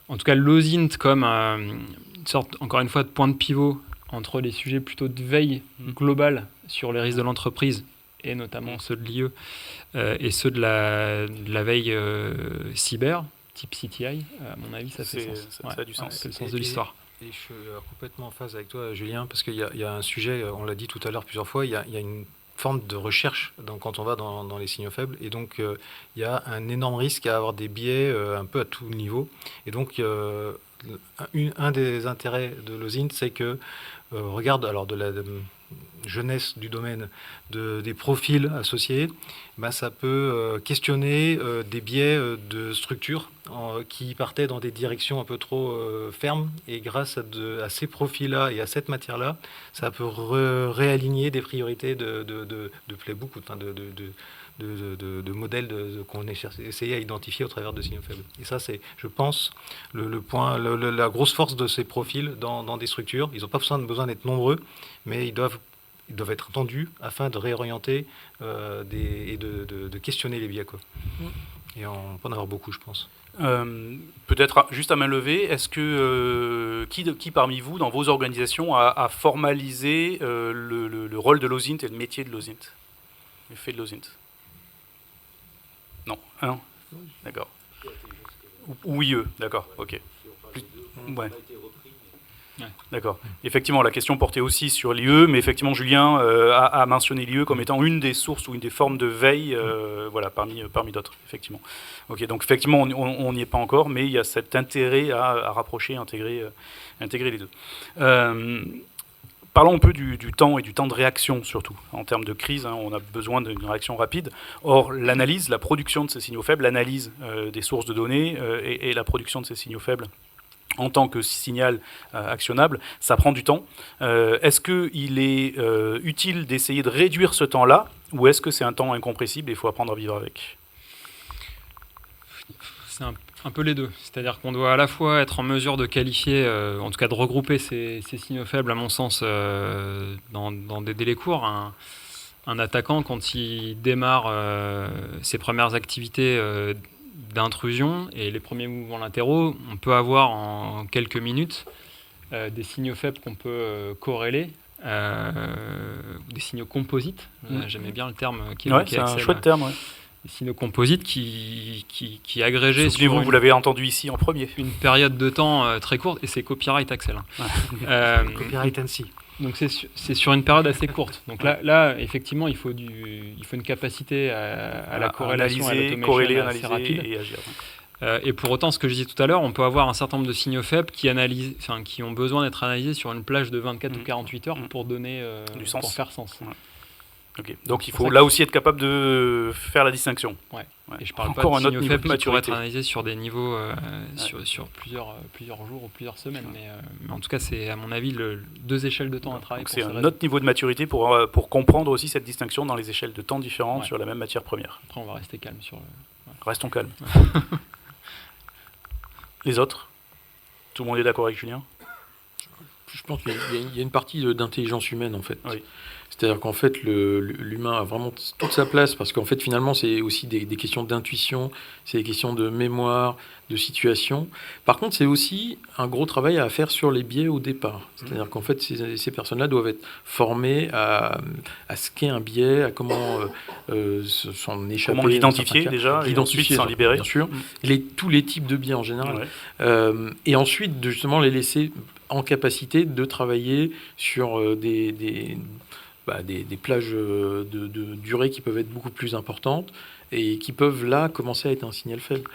en tout cas, l'OSINT comme une sorte, encore une fois, de point de pivot entre les sujets plutôt de veille globale sur les risques de l'entreprise et notamment ceux de l'IE et ceux de la veille cyber, type CTI, à mon avis, ça fait sens. Ça a du sens. C'est le sens de l'histoire. Et je suis complètement en phase avec toi, Julien, parce qu'il y a un sujet, on l'a dit tout à l'heure plusieurs fois, il y a une forme de recherche quand on va dans les signaux faibles. Et donc, il y a un énorme risque à avoir des biais un peu à tout niveau. Et donc, un des intérêts de l'OSINT, c'est que, regarde, alors de la jeunesse du domaine des profils associés, ça peut questionner des biais de structure qui partaient dans des directions un peu trop fermes, et grâce à ces profils-là et à cette matière-là, ça peut réaligner des priorités de playbook ou de modèles qu'on essayé à identifier au travers de signaux faibles. Et ça, c'est, je pense, le point, la grosse force de ces profils dans des structures. Ils n'ont pas besoin d'être nombreux, mais ils doivent être entendus afin de réorienter et de questionner les biais, quoi. Et on peut en avoir beaucoup, je pense. Peut-être juste à main levée, est-ce que qui parmi vous, dans vos organisations, a formalisé le rôle de l'OSINT et le métier de l'OSINT, l'effet de l'OSINT? Non, hein? D'accord. Ou IE, d'accord, ok. Ouais. D'accord. Effectivement, la question portait aussi sur l'IE, mais effectivement, Julien a mentionné l'IE comme étant une des sources ou une des formes de veille, voilà, parmi d'autres, effectivement. Ok, donc effectivement, on n'y est pas encore, mais il y a cet intérêt à rapprocher, intégrer les deux. parlons un peu du temps et du temps de réaction surtout. En termes de crise, on a besoin d'une réaction rapide. Or, l'analyse, la production de ces signaux faibles, l'analyse des sources de données et la production de ces signaux faibles en tant que signal actionnable, ça prend du temps. Est-ce qu'il est utile d'essayer de réduire ce temps-là, ou est-ce que c'est un temps incompressible et il faut apprendre à vivre avec ? C'est un peu les deux. C'est-à-dire qu'on doit à la fois être en mesure de qualifier, en tout cas de regrouper ces signaux faibles, à mon sens, dans des délais courts. Un attaquant, quand il démarre ses premières activités d'intrusion et les premiers mouvements latéraux, on peut avoir en quelques minutes des signaux faibles qu'on peut corréler, des signaux composites. J'aimais bien le terme qui évoquait c'est Axel, un chouette terme, des signaux composites qui agrégés sur vous l'avez entendu ici en premier. Une période de temps très courte, et c'est copyright Axel. Copyright NC. Donc c'est sur une période assez courte. Donc là effectivement, il faut une capacité à la corrélation, corréler, assez rapide. Et agir. Et pour autant, ce que je disais tout à l'heure, on peut avoir un certain nombre de signaux faibles qui ont besoin d'être analysés sur une plage de 24 ou 48 heures pour donner du sens. Pour faire sens. Ouais. Okay. Donc il faut là aussi être capable de faire la distinction. Ouais. Et je parle encore pas de un autre signaux niveau faibles de qui pourraient être maturité. analysés sur des niveaux sur plusieurs jours ou plusieurs semaines. Mais en tout cas, c'est à mon avis deux échelles de temps à travailler. Donc c'est un autre niveau de maturité pour comprendre aussi cette distinction dans les échelles de temps différentes sur la même matière première. Après, on va rester calme sur le... Restons calmes. Les autres ? Tout le monde est d'accord avec Julien ? Je pense qu'il y a une partie d'intelligence humaine, en fait. Oui. C'est-à-dire qu'en fait, l'humain a vraiment toute sa place, parce qu'en fait, finalement, c'est aussi des questions d'intuition, c'est des questions de mémoire, de situation. Par contre, c'est aussi un gros travail à faire sur les biais au départ. C'est-à-dire qu'en fait, ces personnes-là doivent être formées à ce qu'est un biais, à comment s'en échapper. Comment l'identifier déjà, et ensuite s'en libérer. Bien sûr. Tous les types de biais en général. Ouais. Et ensuite, justement, les laisser en capacité de travailler sur des plages de durée qui peuvent être beaucoup plus importantes et qui peuvent là commencer à être un signal faible.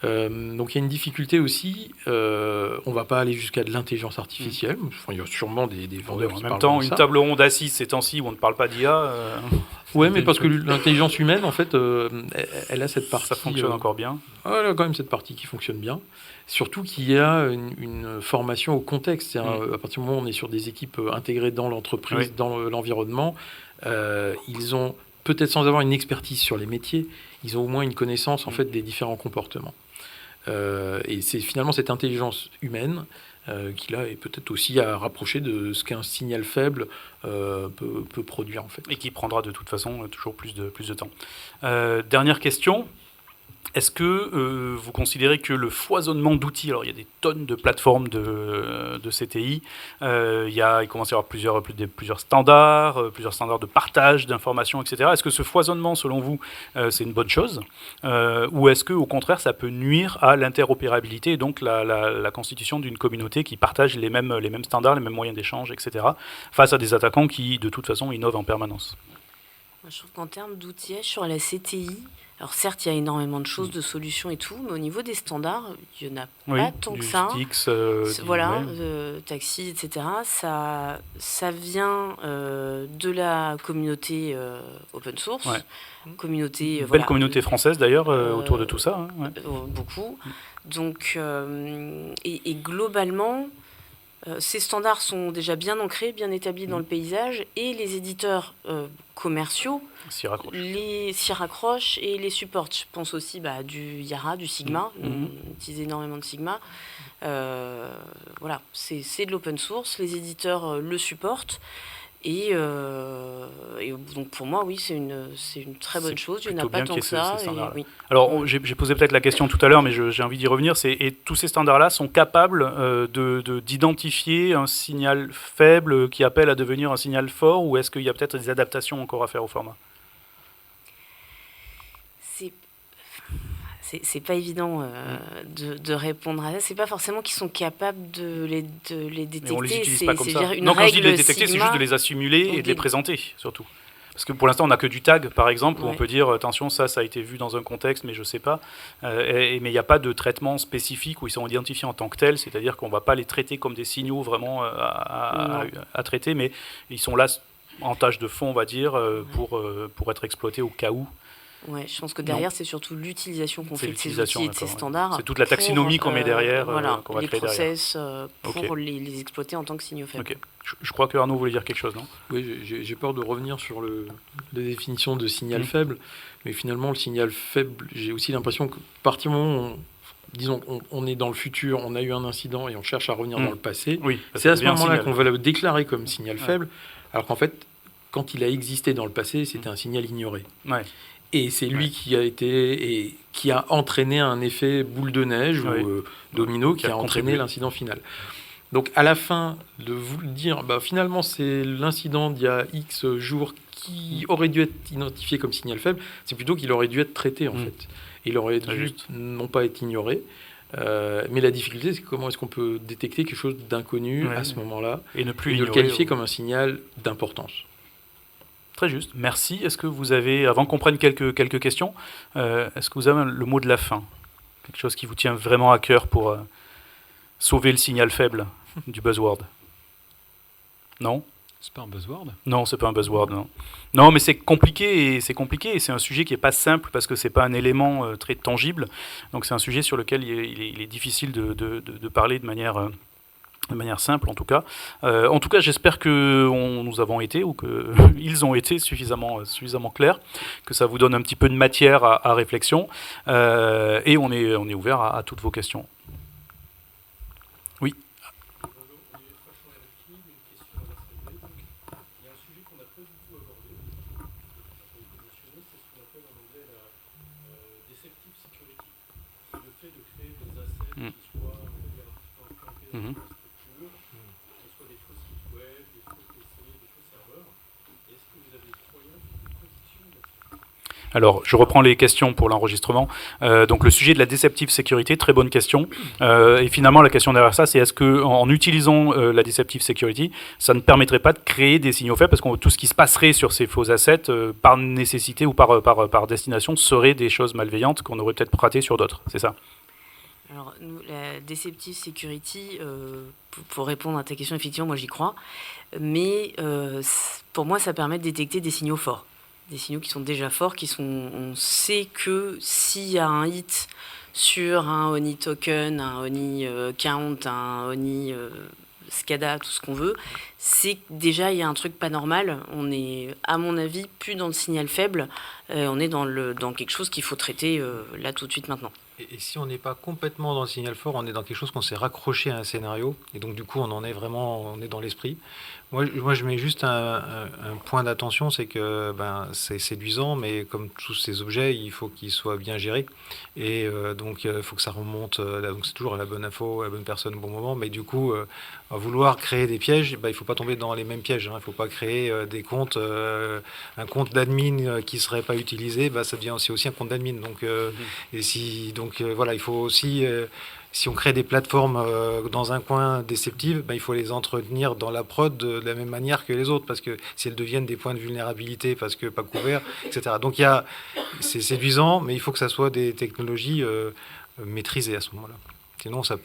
Donc il y a une difficulté aussi, on ne va pas aller jusqu'à de l'intelligence artificielle, enfin, il y a sûrement des vendeurs qui en même temps, de une ça. table ronde assise ces temps-ci où on ne parle pas d'IA... Oui, mais parce que l'intelligence humaine, en fait, elle a cette partie... Ça fonctionne encore bien. Elle a quand même cette partie qui fonctionne bien. Surtout qu'il y a une formation au contexte. À partir du moment où on est sur des équipes intégrées dans l'entreprise, dans l'environnement, ils ont, peut-être sans avoir une expertise sur les métiers, ils ont au moins une connaissance en fait, des différents comportements. Et c'est finalement cette intelligence humaine qui là est peut-être aussi à rapprocher de ce qu'un signal faible peut produire en fait. Et qui prendra de toute façon toujours plus de temps. Dernière question. Est-ce que vous considérez que le foisonnement d'outils, alors il y a des tonnes de plateformes de CTI, il commence à y avoir plusieurs standards de partage d'informations, etc. Est-ce que ce foisonnement, selon vous, c'est une bonne chose ou est-ce qu'au contraire, ça peut nuire à l'interopérabilité et donc la constitution d'une communauté qui partage les mêmes standards, les mêmes moyens d'échange, etc. face à des attaquants qui, de toute façon, innovent en permanence ? Je trouve qu'en termes d'outillage sur la CTI, alors certes, il y a énormément de choses, de solutions et tout, mais au niveau des standards, il n'y en a pas tant que ça. Stix, taxi, etc. Ça vient de la communauté open source. Ouais. Belle communauté française d'ailleurs autour de tout ça. Beaucoup. Donc, et globalement... ces standards sont déjà bien ancrés, bien établis dans le paysage, et les éditeurs commerciaux s'y raccrochent et les supportent. Je pense aussi du Yara, du Sigma. On utilise énormément de Sigma. C'est de l'open source. Les éditeurs le supportent. Et donc pour moi, oui, c'est une très bonne chose. Il n'y en a pas tant que ça. Alors, j'ai posé peut-être la question tout à l'heure, mais j'ai envie d'y revenir. Et tous ces standards-là sont capables d'identifier un signal faible qui appelle à devenir un signal fort, ou est-ce qu'il y a peut-être des adaptations encore à faire au format ? C'est pas évident de répondre à ça. C'est pas forcément qu'ils sont capables de les détecter. Mais on les utilise pas comme ça. Quand je dis de les détecter, c'est juste de les assimiler et de les présenter, surtout. Parce que pour l'instant, on n'a que du tag, par exemple, où on Ouais. peut dire attention, ça a été vu dans un contexte, mais je ne sais pas. Mais il n'y a pas de traitement spécifique où ils sont identifiés en tant que tels, c'est-à-dire qu'on ne va pas les traiter comme des signaux vraiment à traiter, mais ils sont là en tâche de fond, on va dire, pour être exploités au cas où. Ouais, je pense que derrière, c'est surtout l'utilisation qu'on C'est fait de ces l'utilisation, outils et de ces d'accord, ouais. standards. C'est toute la taxinomie qu'on met derrière, voilà, qu'on va les créer derrière. process pour Ok. les exploiter en tant que signaux faibles. Ok. Je crois que Arnaud voulait dire quelque chose, non? Oui, j'ai peur de revenir sur la définition de signal Mhm. faible, mais finalement, le signal faible, j'ai aussi l'impression que, à partir du moment où on est dans le futur, on a eu un incident et on cherche à revenir Mhm. dans le passé, Oui. parce c'est à que ce devient un moment-là signal. qu'on va le déclarer comme signal Ouais. faible, alors qu'en fait, quand il a existé dans le passé, c'était un signal ignoré. Ouais. Et c'est lui Ouais. qui a entraîné un effet boule de neige Ouais. ou domino Qui qui a a entraîné contribué. l'incident final. Donc à la fin de vous le dire, finalement c'est l'incident d'il y a X jours qui aurait dû être identifié comme signal faible, c'est plutôt qu'il aurait dû être traité en Mm. fait. Il aurait Très dû juste. non pas être ignoré, mais la difficulté c'est comment est-ce qu'on peut détecter quelque chose d'inconnu Ouais. à ce moment-là Et ne plus et de le l'ignorer. qualifier comme un signal d'importance. Très juste. Merci. Est-ce que vous avez, avant qu'on prenne quelques questions, est-ce que vous avez le mot de la fin? Quelque chose qui vous tient vraiment à cœur pour sauver le signal faible du buzzword? Non? C'est pas un buzzword. Non, c'est pas un buzzword, non. Non, mais c'est compliqué et c'est un sujet qui est pas simple parce que c'est pas un élément très tangible. Donc c'est un sujet sur lequel il est difficile de parler de manière simple, en tout cas. J'espère que nous avons été ou que ils ont été suffisamment clairs, que ça vous donne un petit peu de matière à réflexion. Et on est ouvert à toutes vos questions. Oui. Mhm. Alors, je reprends les questions pour l'enregistrement. Donc, le sujet de la deceptive security, très bonne question. Et finalement, la question derrière ça, c'est est-ce qu'en utilisant la deceptive security, ça ne permettrait pas de créer des signaux faibles, parce que tout ce qui se passerait sur ces faux assets, par nécessité ou par destination, serait des choses malveillantes qu'on aurait peut-être pratées sur d'autres. C'est ça? Alors, nous, la Deceptive Security, pour répondre à ta question, effectivement, moi j'y crois. Mais pour moi, ça permet de détecter des signaux forts. Des signaux qui sont déjà forts, on sait que s'il y a un hit sur un Oni token, un Oni count, un Oni SCADA, tout ce qu'on veut, c'est que déjà il y a un truc pas normal. On est, à mon avis, plus dans le signal faible. On est dans quelque chose qu'il faut traiter là tout de suite maintenant. Et si on n'est pas complètement dans le signal fort, on est dans quelque chose qu'on s'est raccroché à un scénario, et donc du coup on est dans l'esprit. Moi je mets juste un point d'attention, c'est que c'est séduisant, mais comme tous ces objets, il faut qu'ils soient bien gérés, et donc il faut que ça remonte, donc c'est toujours à la bonne info, à la bonne personne au bon moment, mais du coup, à vouloir créer des pièges, il ne faut pas tomber dans les mêmes pièges, hein. Il ne faut pas créer des comptes, un compte d'admin qui ne serait pas utilisé, ça devient aussi un compte d'admin, donc voilà, il faut aussi, si on crée des plateformes dans un coin déceptives, il faut les entretenir dans la prod de la même manière que les autres, parce que si elles deviennent des points de vulnérabilité parce que pas couverts, etc. Donc c'est séduisant, mais il faut que ça soit des technologies maîtrisées à ce moment-là. Sinon, ça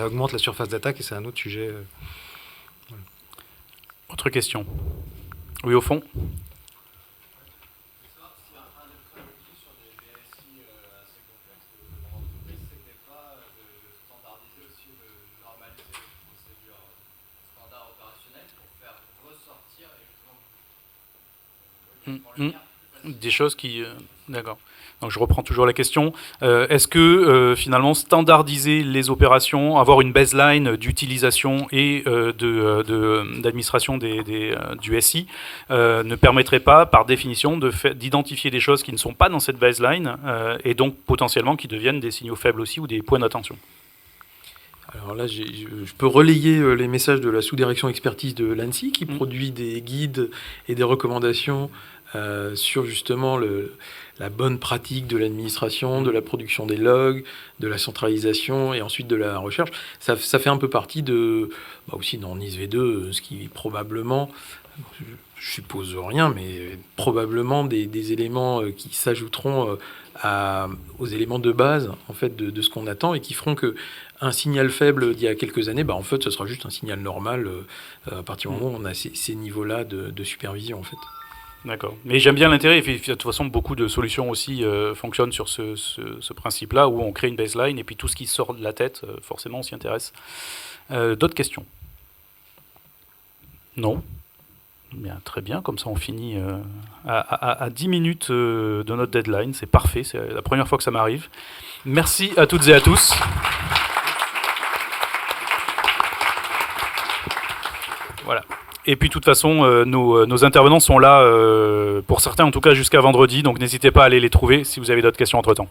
augmente la surface d'attaque et c'est un autre sujet. Voilà. Autre question? Oui, au fond. Des choses qui... D'accord. Donc je reprends toujours la question. Est-ce que finalement standardiser les opérations, avoir une baseline d'utilisation et d'administration du SI ne permettrait pas, par définition, d'identifier des choses qui ne sont pas dans cette baseline et donc potentiellement qui deviennent des signaux faibles aussi ou des points d'attention? Alors là, je peux relayer les messages de la sous-direction expertise de l'ANSSI qui produit des guides et des recommandations sur justement la bonne pratique de l'administration, de la production des logs, de la centralisation et ensuite de la recherche. Ça fait un peu partie aussi dans NIS V2, ce qui probablement, je suppose rien, mais probablement des éléments qui s'ajouteront aux éléments de base en fait de ce qu'on attend et qui feront que un signal faible d'il y a quelques années, en fait, ce sera juste un signal normal à partir du moment où on a ces niveaux-là de supervision en fait. D'accord. Mais j'aime bien l'intérêt. Et de toute façon, beaucoup de solutions aussi fonctionnent sur ce principe-là, où on crée une baseline et puis tout ce qui sort de la tête, forcément, on s'y intéresse. D'autres questions? Non? Bien, très bien. Comme ça, on finit à 10 minutes de notre deadline. C'est parfait. C'est la première fois que ça m'arrive. Merci à toutes et à tous. Voilà. Et puis, de toute façon, nos intervenants sont là, pour certains en tout cas, jusqu'à vendredi. Donc, n'hésitez pas à aller les trouver si vous avez d'autres questions entre-temps.